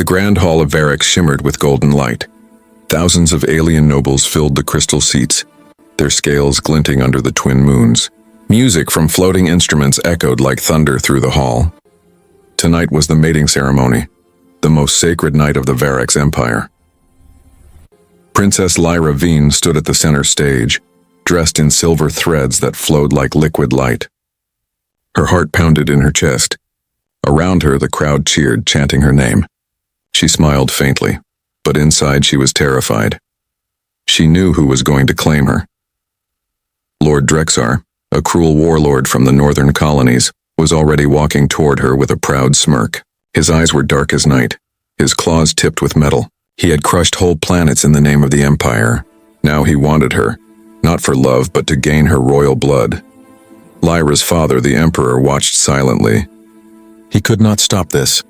The grand hall of Varex shimmered with golden light. Thousands of alien nobles filled the crystal seats, their scales glinting under the twin moons. Music from floating instruments echoed like thunder through the hall. Tonight was the mating ceremony, the most sacred night of the Varex Empire. Princess Lyra Veen stood at the center stage, dressed in silver threads that flowed like liquid light. Her heart pounded in her chest. Around her, the crowd cheered, chanting her name. She smiled faintly, but inside she was terrified. She knew who was going to claim her. Lord Drexar, a cruel warlord from the northern colonies, was already walking toward her with a proud smirk. His eyes were dark as night, his claws tipped with metal. He had crushed whole planets in the name of the Empire. Now he wanted her, not for love but to gain her royal blood. Lyra's father, the Emperor, watched silently. He could not stop this.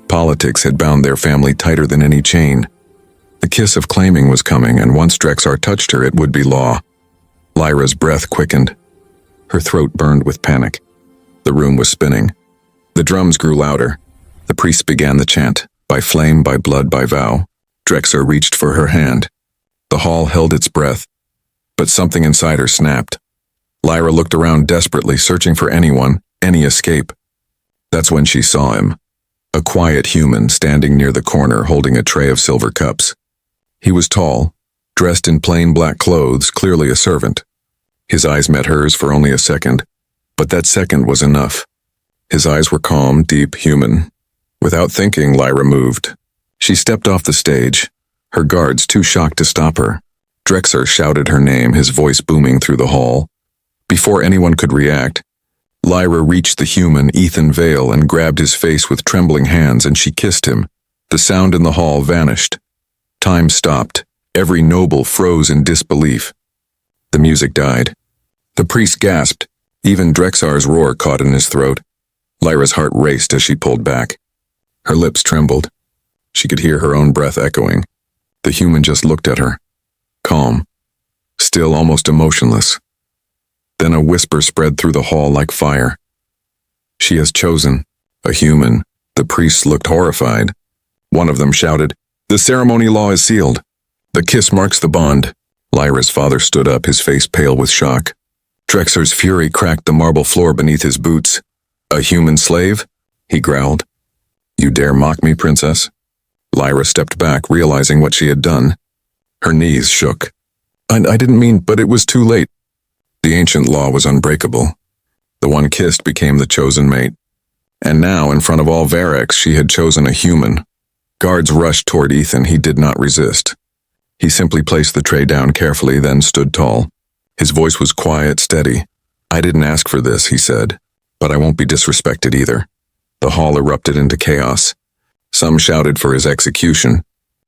Politics had bound their family tighter than any chain. The kiss of claiming was coming, and once Drexar touched her, it would be law. Lyra's breath quickened. Her throat burned with panic. The room was spinning. The drums grew louder. The priests began the chant, by flame, by blood, by vow. Drexar reached for her hand. The hall held its breath, but something inside her snapped. Lyra looked around desperately, searching for anyone, any escape. That's when she saw him. A quiet human standing near the corner holding a tray of silver cups. He was tall, dressed in plain black clothes, clearly a servant. His eyes met hers for only a second, but that second was enough. His eyes were calm, deep, human. Without thinking, Lyra moved. She stepped off the stage, her guards too shocked to stop her. Drexar shouted her name, his voice booming through the hall. Before anyone could react, Lyra reached the human, Ethan Vale, and grabbed his face with trembling hands, and she kissed him. The sound in the hall vanished. Time stopped. Every noble froze in disbelief. The music died. The priest gasped. Even Drexar's roar caught in his throat. Lyra's heart raced as she pulled back. Her lips trembled. She could hear her own breath echoing. The human just looked at her. Calm. Still almost emotionless. Then a whisper spread through the hall like fire. She has chosen a human. The priests looked horrified. One of them shouted, "The ceremony law is sealed. The kiss marks the bond." Lyra's father stood up, his face pale with shock. Drexar's fury cracked the marble floor beneath his boots. "A human slave?" he growled. "You dare mock me, princess?" Lyra stepped back, realizing what she had done. Her knees shook. I didn't mean, but it was too late." The ancient law was unbreakable. The one kissed became the chosen mate. And now, in front of all Varex, she had chosen a human. Guards rushed toward Ethan. He did not resist. He simply placed the tray down carefully, then stood tall. His voice was quiet, steady. "I didn't ask for this," he said, "but I won't be disrespected either." The hall erupted into chaos. Some shouted for his execution.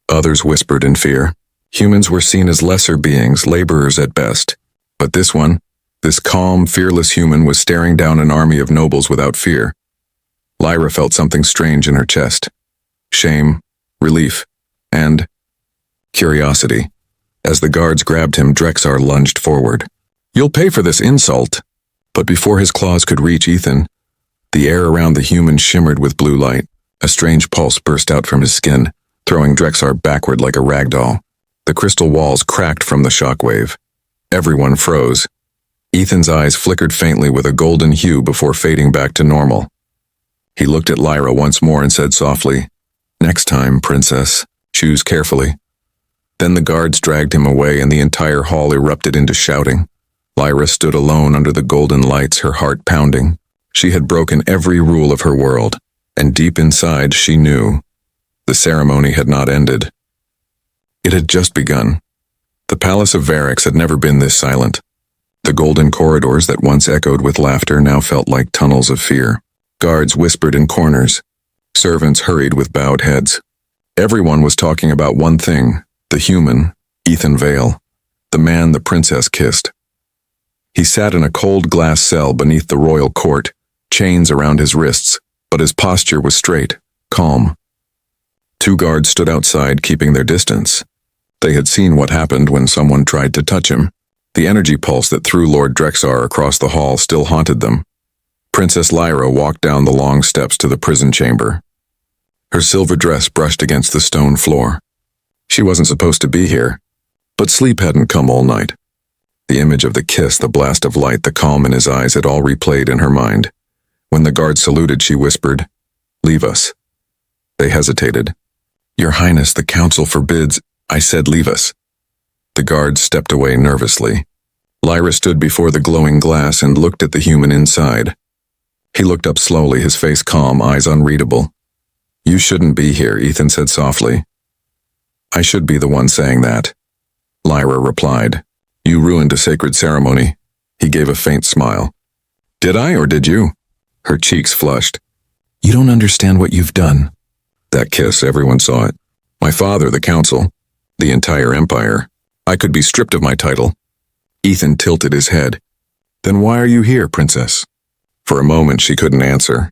Others whispered in fear. Humans were seen as lesser beings, laborers at best. But this one, this calm, fearless human, was staring down an army of nobles without fear. Lyra felt something strange in her chest. Shame, relief, and curiosity. As the guards grabbed him, Drexar lunged forward. "You'll pay for this insult." But before his claws could reach Ethan, the air around the human shimmered with blue light. A strange pulse burst out from his skin, throwing Drexar backward like a rag doll. The crystal walls cracked from the shockwave. Everyone froze. Ethan's eyes flickered faintly with a golden hue before fading back to normal. He looked at Lyra once more and said softly, "Next time, princess, choose carefully." Then the guards dragged him away and the entire hall erupted into shouting. Lyra stood alone under the golden lights, her heart pounding. She had broken every rule of her world, and deep inside she knew the ceremony had not ended. It had just begun. The palace of Varex had never been this silent. The golden corridors that once echoed with laughter now felt like tunnels of fear. Guards whispered in corners. Servants hurried with bowed heads. Everyone was talking about one thing, the human, Ethan Vale, the man the princess kissed. He sat in a cold glass cell beneath the royal court, chains around his wrists, but his posture was straight, calm. Two guards stood outside, keeping their distance. They had seen what happened when someone tried to touch him. The energy pulse that threw Lord Drexar across the hall still haunted them. Princess Lyra walked down the long steps to the prison chamber. Her silver dress brushed against the stone floor. She wasn't supposed to be here, but sleep hadn't come all night. The image of the kiss, the blast of light, the calm in his eyes had all replayed in her mind. When the guard saluted, she whispered, "Leave us." They hesitated. "Your Highness, the council forbids." I said, "Leave us." The guard stepped away nervously. Lyra stood before the glowing glass and looked at the human inside. He looked up slowly, his face calm, eyes unreadable. "You shouldn't be here," Ethan said softly. "I should be the one saying that," Lyra replied. "You ruined a sacred ceremony." He gave a faint smile. "Did I, or did you?" Her cheeks flushed. "You don't understand what you've done." That kiss, everyone saw it. My father, the council, the entire empire. I could be stripped of my title. Ethan tilted his head. "Then why are you here, princess?" For a moment she couldn't answer.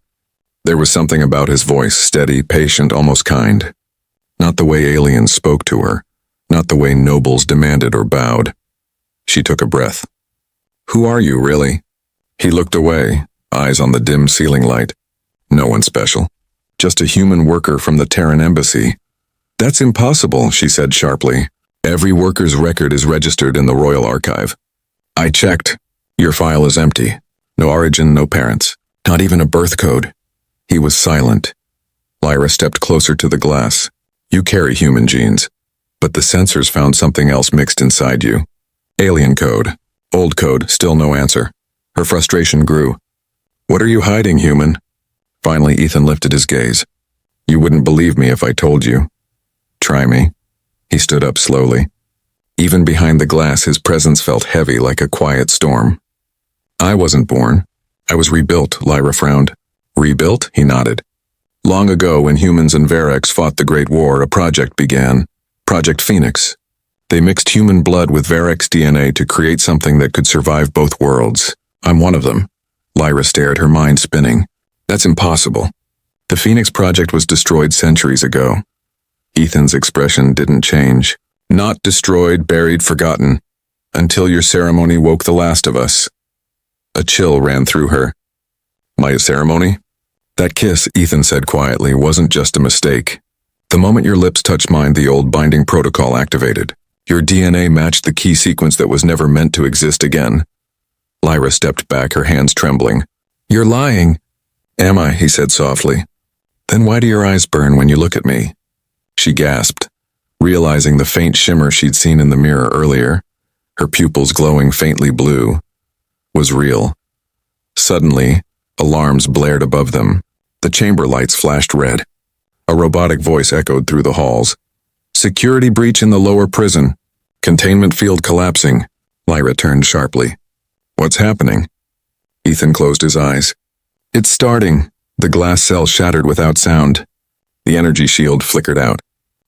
There was something about his voice, steady, patient, almost kind. Not the way aliens spoke to her, not the way nobles demanded or bowed. She took a breath. "Who are you, really?" He looked away, eyes on the dim ceiling light. "No one special. Just a human worker from the Terran embassy." "That's impossible," she said sharply. "Every worker's record is registered in the Royal Archive." "I checked. Your file is empty. No origin, no parents. Not even a birth code." He was silent. Lyra stepped closer to the glass. "You carry human genes, but the sensors found something else mixed inside you. Alien code. Old code, still no answer." Her frustration grew. "What are you hiding, human?" Finally, Ethan lifted his gaze. "You wouldn't believe me if I told you." "Try me." He stood up slowly. Even behind the glass, his presence felt heavy like a quiet storm. "I wasn't born. I was rebuilt," Lyra frowned. "Rebuilt?" He nodded. "Long ago, when humans and Varex fought the Great War, a project began. Project Phoenix. They mixed human blood with Varex DNA to create something that could survive both worlds. I'm one of them." Lyra stared, her mind spinning. "That's impossible. The Phoenix Project was destroyed centuries ago." Ethan's expression didn't change. "Not destroyed, buried, forgotten. Until your ceremony woke the last of us." A chill ran through her. "My ceremony?" "That kiss," Ethan said quietly, "wasn't just a mistake. The moment your lips touched mine, the old binding protocol activated. Your DNA matched the key sequence that was never meant to exist again." Lyra stepped back, her hands trembling. "You're lying." "Am I?" he said softly. "Then why do your eyes burn when you look at me?" She gasped, realizing the faint shimmer she'd seen in the mirror earlier, her pupils glowing faintly blue, was real. Suddenly, alarms blared above them. The chamber lights flashed red. A robotic voice echoed through the halls. "Security breach in the lower prison. Containment field collapsing." Lyra turned sharply. "What's happening?" Ethan closed his eyes. "It's starting." The glass cell shattered without sound. The energy shield flickered out.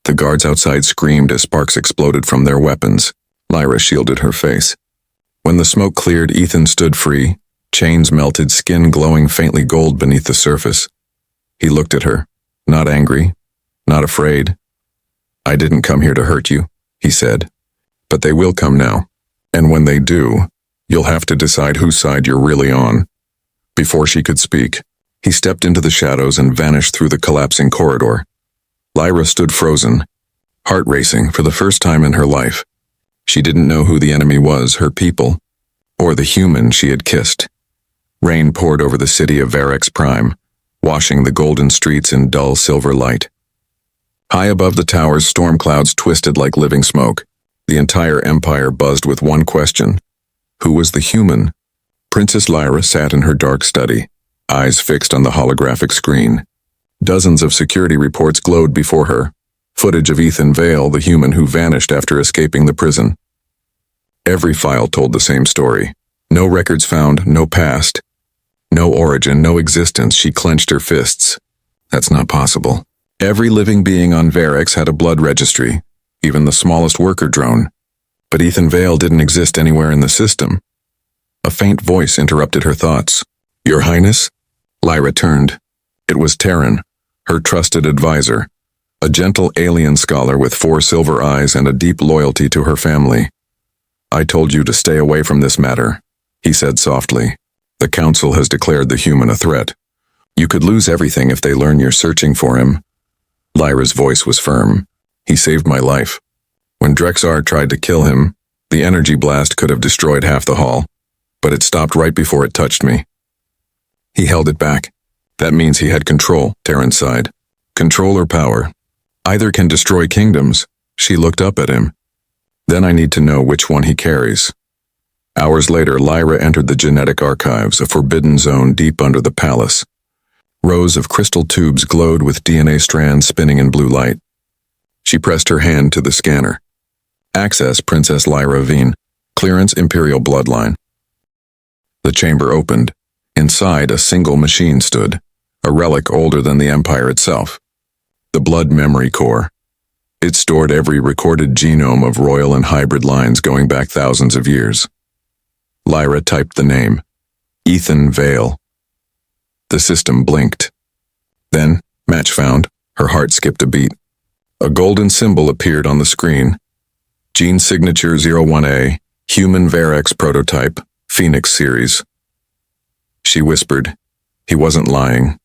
The guards outside screamed as sparks exploded from their weapons. Lyra shielded her face. When the smoke cleared, Ethan stood free, chains melted, skin glowing faintly gold beneath the surface. He looked at her, not angry, not afraid. "I didn't come here to hurt you," he said. "But they will come now. And when they do, you'll have to decide whose side you're really on." Before she could speak, he stepped into the shadows and vanished through the collapsing corridor. Lyra stood frozen, heart racing for the first time in her life. She didn't know who the enemy was, her people, or the human she had kissed. Rain poured over the city of Varex Prime, washing the golden streets in dull silver light. High above the towers, storm clouds twisted like living smoke. The entire empire buzzed with one question. Who was the human? Princess Lyra sat in her dark study, eyes fixed on the holographic screen. Dozens of security reports glowed before her, footage of Ethan Vale, the human who vanished after escaping the prison. Every file told the same story. No records found, no past, no origin, no existence. She clenched her fists. That's not possible. Every living being on Varex had a blood registry, even the smallest worker drone. But Ethan Vale didn't exist anywhere in the system. A faint voice interrupted her thoughts. "Your Highness?" Lyra turned. It was Terran, her trusted advisor, a gentle alien scholar with 4 silver eyes and a deep loyalty to her family. "I told you to stay away from this matter," he said softly. "The Council has declared the human a threat. You could lose everything if they learn you're searching for him, Lyra's voice was firm. He saved my life. When Drexar tried to kill him, the energy blast could have destroyed half the hall, but it stopped right before it touched me. He held it back. That means he had control, Terran sighed. Control or power. Either can destroy kingdoms. She looked up at him. Then I need to know which one he carries. Hours later, Lyra entered the genetic archives, a forbidden zone deep under the palace. Rows of crystal tubes glowed with DNA strands spinning in blue light. She pressed her hand to the scanner. Access Princess Lyra Veen. Clearance Imperial Bloodline. The chamber opened. Inside, a single machine stood, a relic older than the Empire itself. The Blood Memory Core. It stored every recorded genome of royal and hybrid lines going back thousands of years. Lyra typed the name. Ethan Vale. The system blinked. Then, match found, her heart skipped a beat. A golden symbol appeared on the screen. Gene signature 01A, human Varex prototype, Phoenix series. She whispered. He wasn't lying.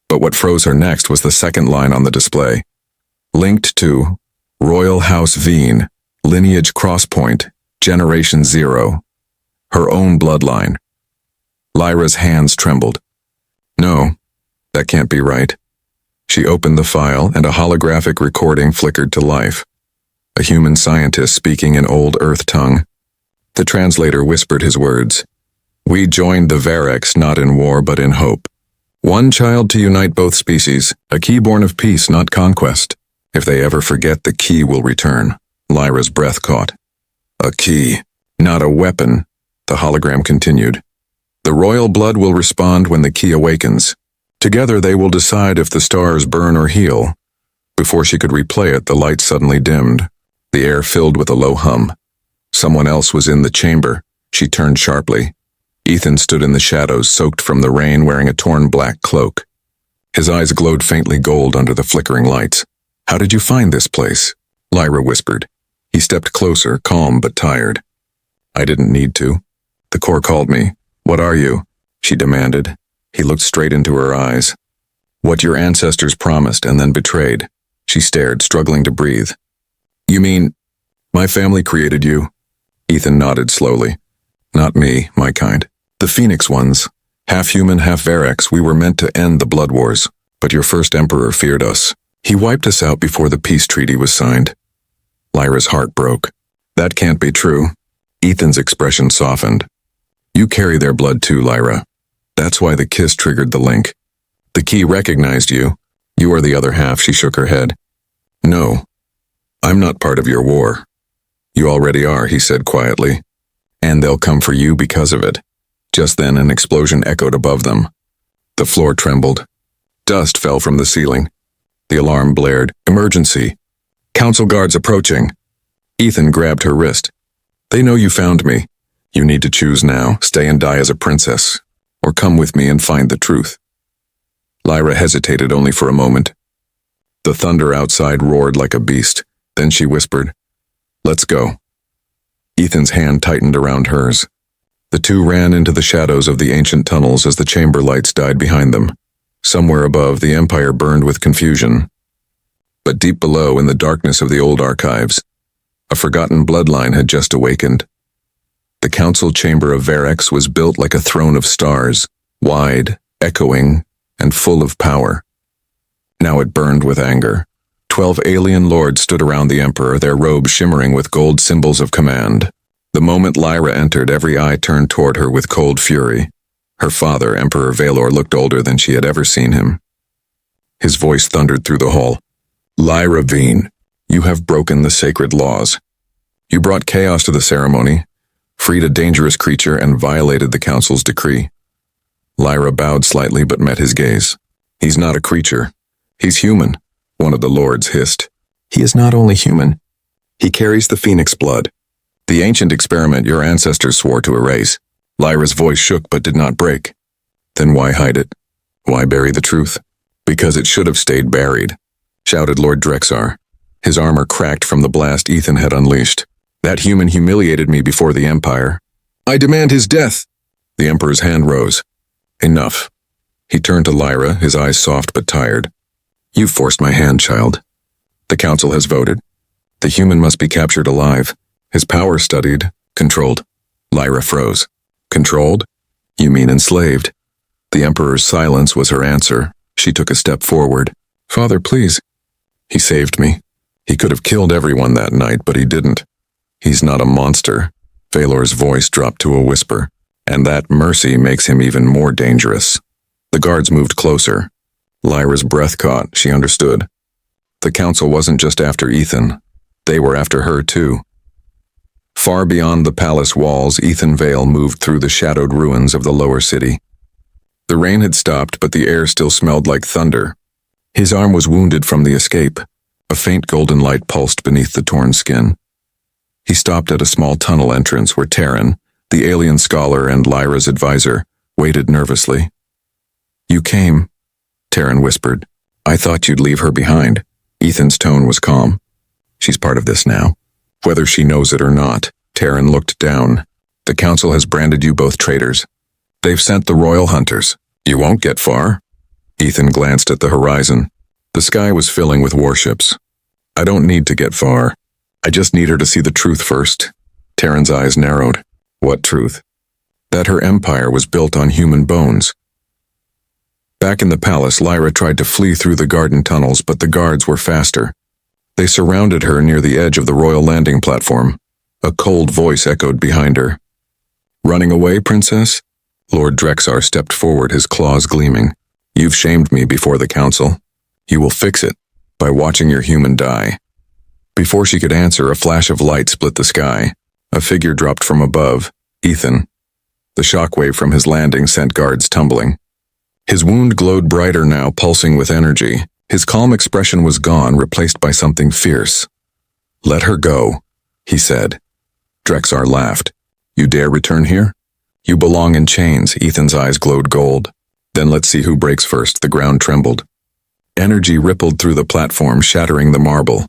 But what froze her next was the second line on the display. Linked to Royal House Veen, lineage crosspoint, generation 0. Her own bloodline. Lyra's hands trembled. No, that can't be right. She opened the file and a holographic recording flickered to life. A human scientist speaking in old Earth tongue. The translator whispered his words. We joined the Varex not in war but in hope. One child to unite both species, a key born of peace, not conquest. If they ever forget, the key will return. Lyra's breath caught. A key, not a weapon, the hologram continued. The royal blood will respond when the key awakens. Together they will decide if the stars burn or heal. Before she could replay it, the light suddenly dimmed. The air filled with a low hum. Someone else was in the chamber. She turned sharply. Ethan stood in the shadows, soaked from the rain, wearing a torn black cloak. His eyes glowed faintly gold under the flickering lights. How did you find this place? Lyra whispered. He stepped closer, calm but tired. I didn't need to. The core called me. What are you? She demanded. He looked straight into her eyes. What your ancestors promised and then betrayed. She stared, struggling to breathe. You mean, my family created you? Ethan nodded slowly. Not me, my kind. The Phoenix ones. Half human, half Varex, we were meant to end the blood wars. But your first emperor feared us. He wiped us out before the peace treaty was signed. Lyra's heart broke. That can't be true. Ethan's expression softened. You carry their blood too, Lyra. That's why the kiss triggered the link. The key recognized you. You are the other half, she shook her head. No. I'm not part of your war. You already are, he said quietly. And they'll come for you because of it. Just then an explosion echoed above them. The floor trembled. Dust fell from the ceiling. The alarm blared. Emergency. Council guards approaching. Ethan grabbed her wrist. They know you found me. You need to choose now, stay and die as a princess, or come with me and find the truth. Lyra hesitated only for a moment. The thunder outside roared like a beast. Then she whispered, Let's go. Ethan's hand tightened around hers. The two ran into the shadows of the ancient tunnels as the chamber lights died behind them. Somewhere above, the Empire burned with confusion. But deep below, in the darkness of the old archives, a forgotten bloodline had just awakened. The council chamber of Varex was built like a throne of stars, wide, echoing, and full of power. Now it burned with anger. 12 alien lords stood around the Emperor, their robes shimmering with gold symbols of command. The moment Lyra entered, every eye turned toward her with cold fury. Her father, Emperor Valor, looked older than she had ever seen him. His voice thundered through the hall. Lyra Veen, you have broken the sacred laws. You brought chaos to the ceremony, freed a dangerous creature, and violated the council's decree. Lyra bowed slightly but met his gaze. He's not a creature. He's human, one of the lords hissed. He is not only human. He carries the Phoenix blood. The ancient experiment your ancestors swore to erase. Lyra's voice shook but did not break. Then why hide it? Why bury the truth? Because it should have stayed buried, shouted Lord Drexar. His armor cracked from the blast Ethan had unleashed. That human humiliated me before the Empire. I demand his death. The Emperor's hand rose. Enough. He turned to Lyra, his eyes soft but tired. "You've forced my hand, child. The council has voted. The human must be captured alive. His power studied, controlled." Lyra froze. "Controlled? You mean enslaved?" The Emperor's silence was her answer. She took a step forward. "Father, please." "He saved me. He could have killed everyone that night, but he didn't. He's not a monster." Valor's voice dropped to a whisper. "And that mercy makes him even more dangerous." The guards moved closer. Lyra's breath caught. She understood. The council wasn't just after Ethan. They were after her, too. Far beyond the palace walls, Ethan Vale moved through the shadowed ruins of the lower city. The rain had stopped, but the air still smelled like thunder. His arm was wounded from the escape. A faint golden light pulsed beneath the torn skin. He stopped at a small tunnel entrance where Terran, the alien scholar and Lyra's advisor, waited nervously. "You came," Terran whispered. "I thought you'd leave her behind." Ethan's tone was calm. "She's part of this now. Whether she knows it or not." Terran looked down. "The council has branded you both traitors. They've sent the royal hunters. You won't get far." Ethan glanced at the horizon. The sky was filling with warships. "I don't need to get far. I just need her to see the truth first." Terran's eyes narrowed. "What truth?" "That her empire was built on human bones." Back in the palace, Lyra tried to flee through the garden tunnels, but the guards were faster. They surrounded her near the edge of the royal landing platform. A cold voice echoed behind her. "Running away, princess?" Lord Drexar stepped forward, his claws gleaming. "You've shamed me before the council. You will fix it by watching your human die." Before she could answer, a flash of light split the sky. A figure dropped from above. Ethan. The shockwave from his landing sent guards tumbling. His wound glowed brighter now, pulsing with energy. His calm expression was gone, replaced by something fierce. "Let her go," he said. Drexar laughed. "You dare return here? You belong in chains." Ethan's eyes glowed gold. "Then let's see who breaks first." The ground trembled. Energy rippled through the platform, shattering the marble.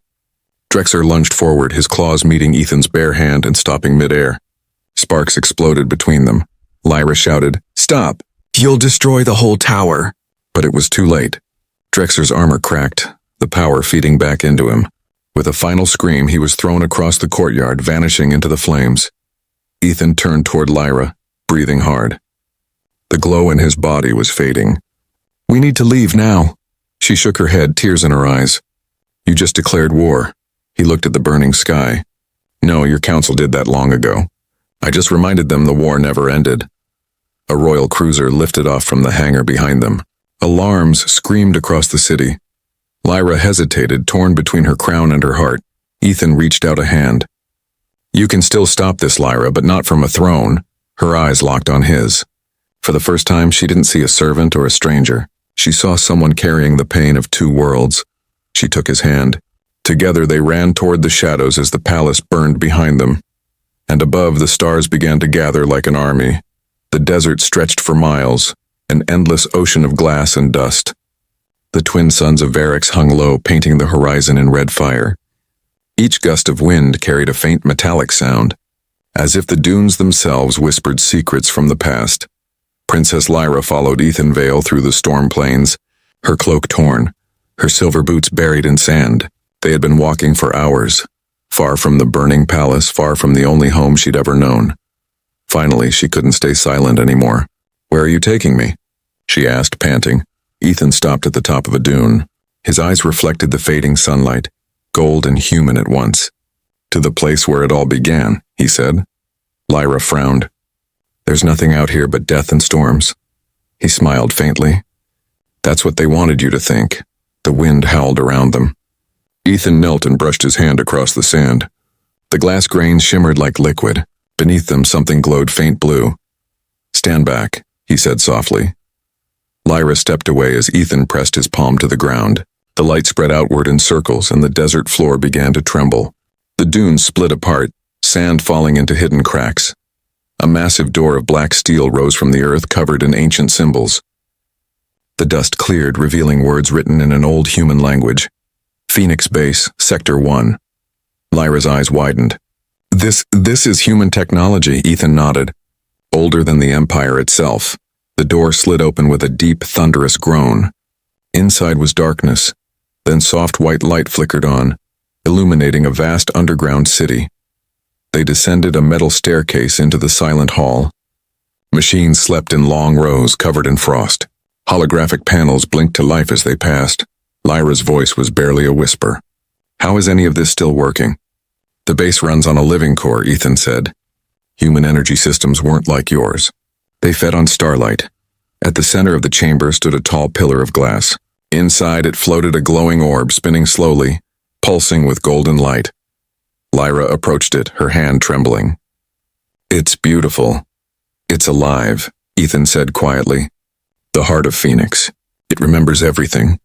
Drexar lunged forward, his claws meeting Ethan's bare hand and stopping midair. Sparks exploded between them. Lyra shouted, "Stop! You'll destroy the whole tower." But it was too late. Drexar's armor cracked, the power feeding back into him. With a final scream, he was thrown across the courtyard, vanishing into the flames. Ethan turned toward Lyra, breathing hard. The glow in his body was fading. "We need to leave now." She shook her head, tears in her eyes. "You just declared war." He looked at the burning sky. "No, your council did that long ago. I just reminded them the war never ended." A royal cruiser lifted off from the hangar behind them. Alarms screamed across the city. Lyra hesitated, torn between her crown and her heart. Ethan reached out a hand. "You can still stop this, Lyra, but not from a throne." Her eyes locked on his. For the first time, she didn't see a servant or a stranger. She saw someone carrying the pain of two worlds. She took his hand. Together they ran toward the shadows as the palace burned behind them. And above, the stars began to gather like an army. The desert stretched for miles, an endless ocean of glass and dust. The twin suns of Varex hung low, painting the horizon in red fire. Each gust of wind carried a faint metallic sound, as if the dunes themselves whispered secrets from the past. Princess Lyra followed Ethan Vale through the storm plains, her cloak torn, her silver boots buried in sand. They had been walking for hours, far from the burning palace, far from the only home she'd ever known. Finally, she couldn't stay silent anymore. "Where are you taking me?" she asked, panting. Ethan stopped at the top of a dune. His eyes reflected the fading sunlight, gold and human at once. "To the place where it all began," he said. Lyra frowned. "There's nothing out here but death and storms." He smiled faintly. "That's what they wanted you to think." The wind howled around them. Ethan knelt and brushed his hand across the sand. The glass grains shimmered like liquid. Beneath them, something glowed faint blue. "Stand back," he said softly. Lyra stepped away as Ethan pressed his palm to the ground. The light spread outward in circles, and the desert floor began to tremble. The dunes split apart, sand falling into hidden cracks. A massive door of black steel rose from the earth, covered in ancient symbols. The dust cleared, revealing words written in an old human language. "Phoenix Base, Sector 1. Lyra's eyes widened. This is human technology," Ethan nodded. "Older than the Empire itself." The door slid open with a deep, thunderous groan. Inside was darkness, Then soft white light flickered on, illuminating a vast underground city. They descended a metal staircase into the silent hall. Machines slept in long rows covered in frost. Holographic panels blinked to life as they passed. Lyra's voice was barely a whisper. "How is any of this still working?" "The base runs on a living core," Ethan said. "Human energy systems weren't like yours. They fed on starlight." At the center of the chamber stood a tall pillar of glass. Inside it floated a glowing orb spinning slowly, pulsing with golden light. Lyra approached it, her hand trembling. "It's beautiful. It's alive," Ethan said quietly. "The heart of Phoenix. It remembers everything."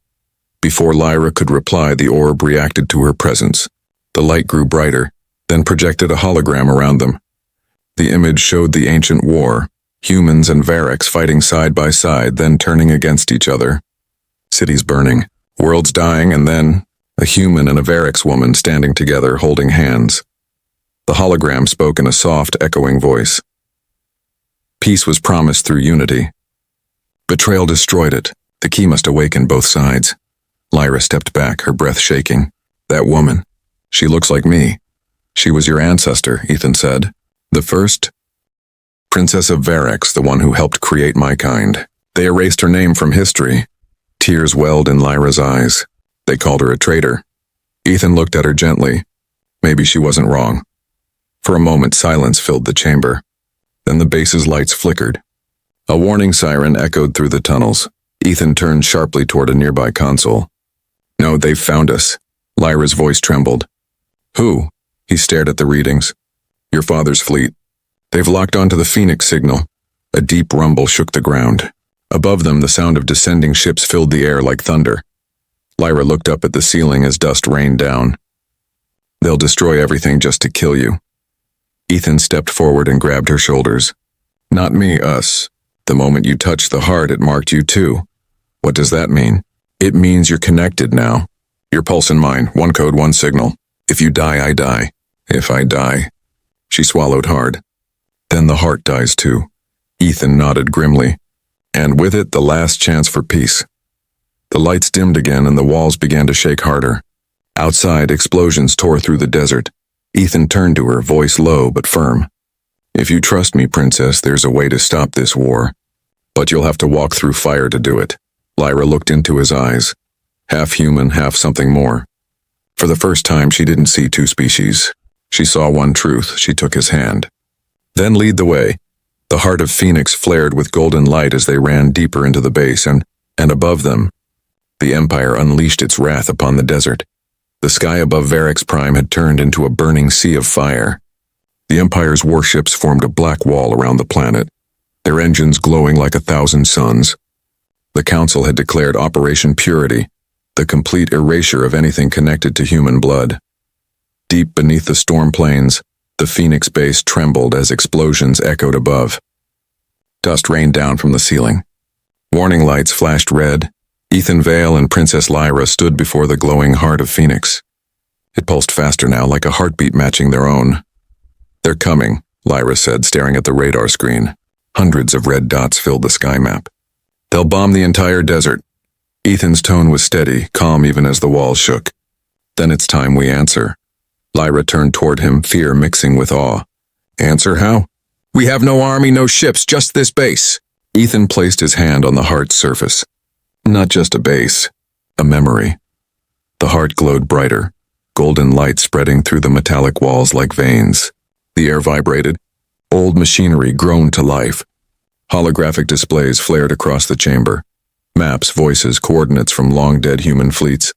Before Lyra could reply, the orb reacted to her presence. The light grew brighter, then projected a hologram around them. The image showed the ancient war, humans and Varex fighting side by side, then turning against each other. Cities burning, worlds dying, and then a human and a Varex woman standing together, holding hands. The hologram spoke in a soft, echoing voice. Peace was promised through unity. Betrayal destroyed it. The key must awaken both sides. Lyra stepped back, her breath shaking. "That woman. She looks like me." "She was your ancestor," Ethan said. "The first Princess of Varex, the one who helped create my kind. They erased her name from history." Tears welled in Lyra's eyes. "They called her a traitor." Ethan looked at her gently. Maybe she wasn't wrong. For a moment, silence filled the chamber. Then the base's lights flickered. A warning siren echoed through the tunnels. Ethan turned sharply toward a nearby console. "No, they've found us." Lyra's voice trembled. "Who?" He stared at the readings. "Your father's fleet. They've locked onto the Phoenix signal." A deep rumble shook the ground. Above them, the sound of descending ships filled the air like thunder. Lyra looked up at the ceiling as dust rained down. "They'll destroy everything just to kill you." Ethan stepped forward and grabbed her shoulders. "Not me, us. The moment you touched the heart, it marked you too." "What does that mean?" "It means you're connected now. Your pulse and mine, one code, one signal. If you die, I die. If I die." She swallowed hard. "Then the heart dies too." Ethan nodded grimly. "And with it, the last chance for peace." The lights dimmed again and the walls began to shake harder. Outside, explosions tore through the desert. Ethan turned to her, voice low but firm. "If you trust me, Princess, there's a way to stop this war. But you'll have to walk through fire to do it." Lyra looked into his eyes. Half human, half something more. For the first time, she didn't see two species. She saw one truth. She took his hand. "Then lead the way." The heart of Phoenix flared with golden light as they ran deeper into the base, and above them, the Empire unleashed its wrath upon the desert. The sky above Varex Prime had turned into a burning sea of fire. The Empire's warships formed a black wall around the planet, their engines glowing like 1,000 suns. The Council had declared Operation Purity, the complete erasure of anything connected to human blood. Deep beneath the storm plains, the Phoenix base trembled as explosions echoed above. Dust rained down from the ceiling. Warning lights flashed red. Ethan Vale and Princess Lyra stood before the glowing heart of Phoenix. It pulsed faster now, like a heartbeat matching their own. "They're coming," Lyra said, staring at the radar screen. Hundreds of red dots filled the sky map. "They'll bomb the entire desert." Ethan's tone was steady, calm even as the walls shook. "Then it's time we answer." Lyra turned toward him, fear mixing with awe. "Answer how?" "We have no army, no ships, just this base." Ethan placed his hand on the heart's surface. Not just a base, a memory. The heart glowed brighter, golden light spreading through the metallic walls like veins. The air vibrated. Old machinery groaned to life. Holographic displays flared across the chamber. Maps, voices, coordinates from long-dead human fleets.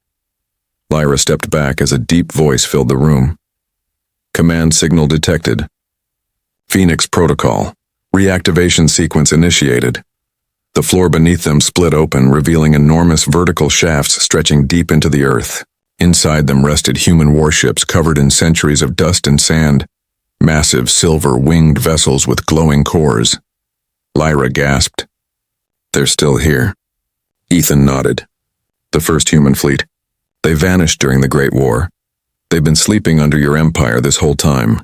Lyra stepped back as a deep voice filled the room. "Command signal detected. Phoenix protocol. Reactivation sequence initiated." The floor beneath them split open, revealing enormous vertical shafts stretching deep into the earth. Inside them rested human warships covered in centuries of dust and sand, massive silver-winged vessels with glowing cores. Lyra gasped. "They're still here." Ethan nodded. "The first human fleet. They vanished during the Great War. They've been sleeping under your empire this whole time."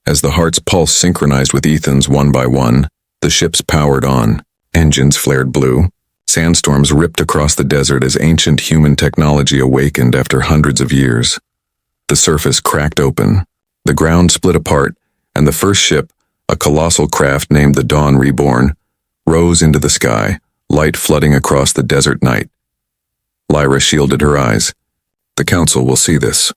As the heart's pulse synchronized with Ethan's one by one, the ships powered on. Engines flared blue. Sandstorms ripped across the desert as ancient human technology awakened after hundreds of years. The surface cracked open, the ground split apart, and the first ship, a colossal craft named the Dawn Reborn, rose into the sky, light flooding across the desert night. Lyra shielded her eyes. The Council will see this.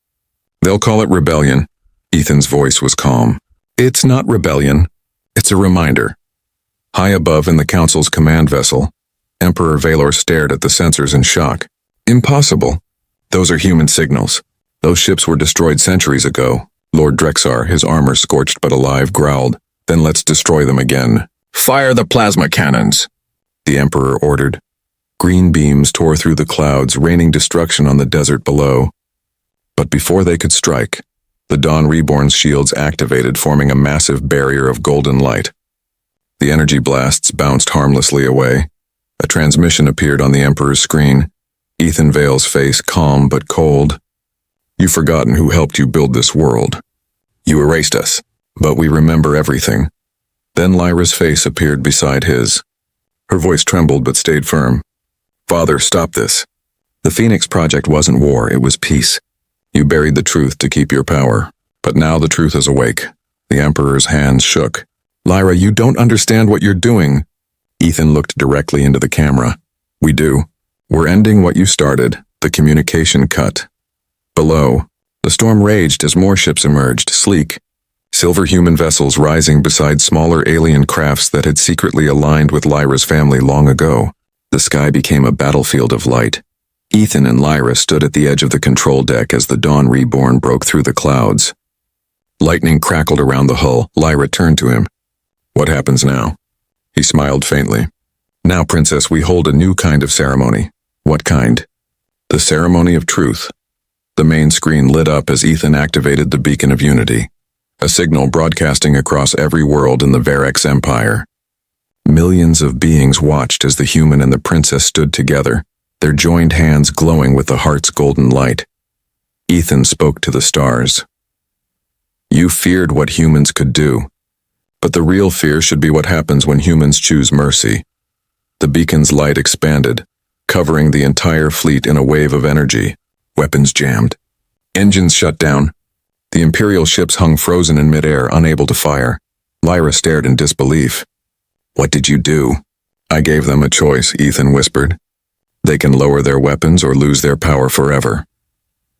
They'll call it rebellion. Ethan's voice was calm. It's not rebellion. It's a reminder. High above in the Council's command vessel, Emperor Valor stared at the sensors in shock. Impossible. Those are human signals. Those ships were destroyed centuries ago. Lord Drexar, his armor scorched but alive, growled. Then let's destroy them again. Fire the plasma cannons, the Emperor ordered. Green beams tore through the clouds, raining destruction on the desert below. But before they could strike, the Dawn Reborn's shields activated, forming a massive barrier of golden light. The energy blasts bounced harmlessly away. A transmission appeared on the Emperor's screen. Ethan Vale's face calm but cold. You've forgotten who helped you build this world. You erased us, but we remember everything. Then Lyra's face appeared beside his. Her voice trembled but stayed firm. Father, stop this. The Phoenix Project wasn't war, it was peace. You buried the truth to keep your power, but now the truth is awake. The Emperor's hands shook. Lyra, you don't understand what you're doing. Ethan looked directly into the camera. We do. We're ending what you started, the communication cut. Below, the storm raged as more ships emerged, sleek, silver human vessels rising beside smaller alien crafts that had secretly aligned with Lyra's family long ago. The sky became a battlefield of light. Ethan and Lyra stood at the edge of the control deck as the Dawn Reborn broke through the clouds. Lightning crackled around the hull. Lyra turned to him. What happens now? He smiled faintly. Now, Princess, we hold a new kind of ceremony. What kind? The ceremony of truth. The main screen lit up as Ethan activated the beacon of unity, a signal broadcasting across every world in the Varex Empire. Millions of beings watched as the human and the princess stood together, their joined hands glowing with the heart's golden light. Ethan spoke to the stars. You feared what humans could do, but the real fear should be what happens when humans choose mercy. The beacon's light expanded, covering the entire fleet in a wave of energy. Weapons jammed. Engines shut down. The Imperial ships hung frozen in midair, unable to fire. Lyra stared in disbelief. What did you do? I gave them a choice, Ethan whispered. They can lower their weapons or lose their power forever.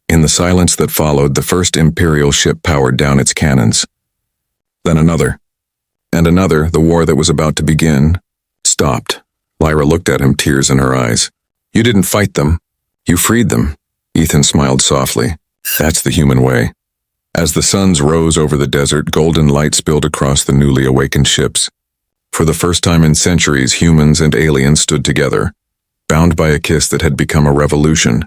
In the silence that followed, the first Imperial ship powered down its cannons. Then another. And another, the war that was about to begin, stopped. Lyra looked at him, tears in her eyes. You didn't fight them. You freed them. Ethan smiled softly. That's the human way. As the suns rose over the desert, golden light spilled across the newly awakened ships. For the first time in centuries, humans and aliens stood together, bound by a kiss that had become a revolution.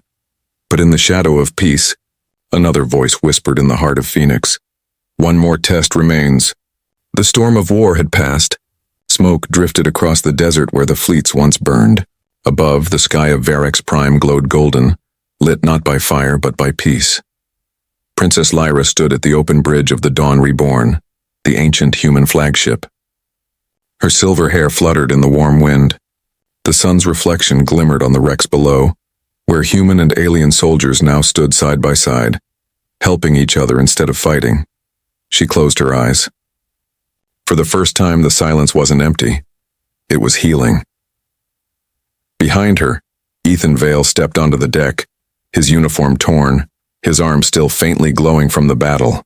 But in the shadow of peace, another voice whispered in the heart of Phoenix. One more test remains. The storm of war had passed. Smoke drifted across the desert where the fleets once burned. Above, the sky of Varex Prime glowed golden, lit not by fire but by peace. Princess Lyra stood at the open bridge of the Dawn Reborn, the ancient human flagship. Her silver hair fluttered in the warm wind. The sun's reflection glimmered on the wrecks below, where human and alien soldiers now stood side by side, helping each other instead of fighting. She closed her eyes. For the first time, the silence wasn't empty. It was healing. Behind her, Ethan Vale stepped onto the deck, his uniform torn, his arm still faintly glowing from the battle.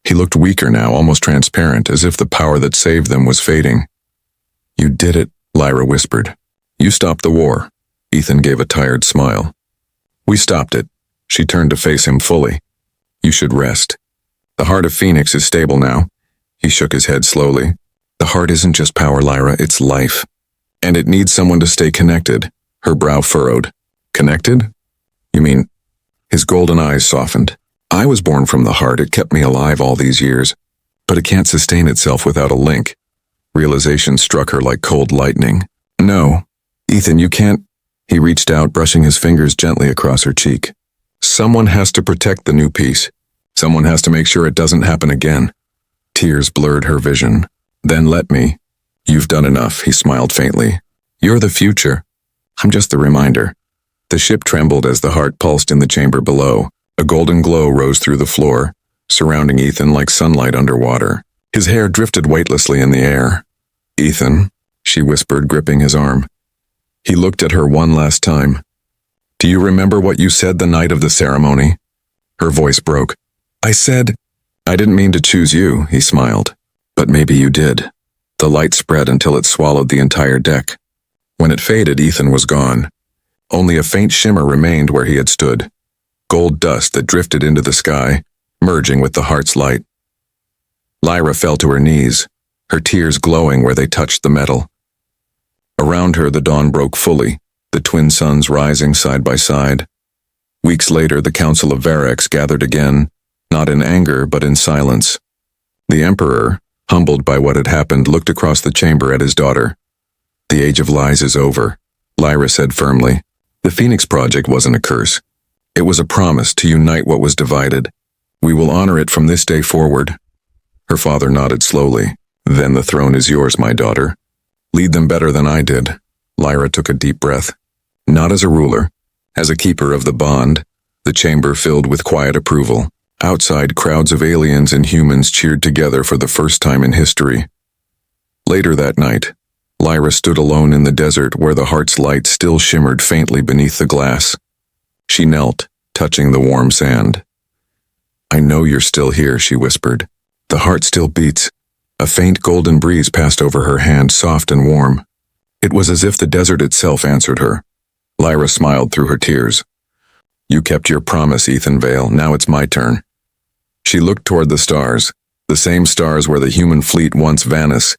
He looked weaker now, almost transparent, as if the power that saved them was fading. You did it, Lyra whispered. You stopped the war. Ethan gave a tired smile. We stopped it. She turned to face him fully. You should rest. The heart of Phoenix is stable now. He shook his head slowly. The heart isn't just power, Lyra, it's life. And it needs someone to stay connected. Her brow furrowed. Connected? You mean? His golden eyes softened. I was born from the heart, it kept me alive all these years. But it can't sustain itself without a link. Realization struck her like cold lightning. No, Ethan, you can't. He reached out, brushing his fingers gently across her cheek. Someone has to protect the new peace. Someone has to make sure it doesn't happen again. Tears blurred her vision. Then let me. You've done enough, he smiled faintly. You're the future. I'm just the reminder. The ship trembled as the heart pulsed in the chamber below. A golden glow rose through the floor, surrounding Ethan like sunlight underwater. His hair drifted weightlessly in the air. Ethan, she whispered, gripping his arm. He looked at her one last time. Do you remember what you said the night of the ceremony? Her voice broke. I said, I didn't mean to choose you, he smiled. But maybe you did. The light spread until it swallowed the entire deck. When it faded, Ethan was gone. Only a faint shimmer remained where he had stood. Gold dust that drifted into the sky, merging with the heart's light. Lyra fell to her knees, her tears glowing where they touched the metal. Around her, the dawn broke fully, the twin suns rising side by side. Weeks later, the Council of Varex gathered again, not in anger but in silence. The Emperor, humbled by what had happened, looked across the chamber at his daughter. The age of lies is over, Lyra said firmly. The Phoenix Project wasn't a curse. It was a promise to unite what was divided. We will honor it from this day forward. Her father nodded slowly. Then the throne is yours, my daughter. Lead them better than I did. Lyra took a deep breath. Not as a ruler, as a keeper of the bond. The chamber filled with quiet approval. Outside, crowds of aliens and humans cheered together for the first time in history. Later that night, Lyra stood alone in the desert where the heart's light still shimmered faintly beneath the glass. She knelt, touching the warm sand. I know you're still here, she whispered. The heart still beats. A faint golden breeze passed over her hand, soft and warm. It was as if the desert itself answered her. Lyra smiled through her tears. You kept your promise, Ethan Vale. Now it's my turn. She looked toward the stars, the same stars where the human fleet once vanished,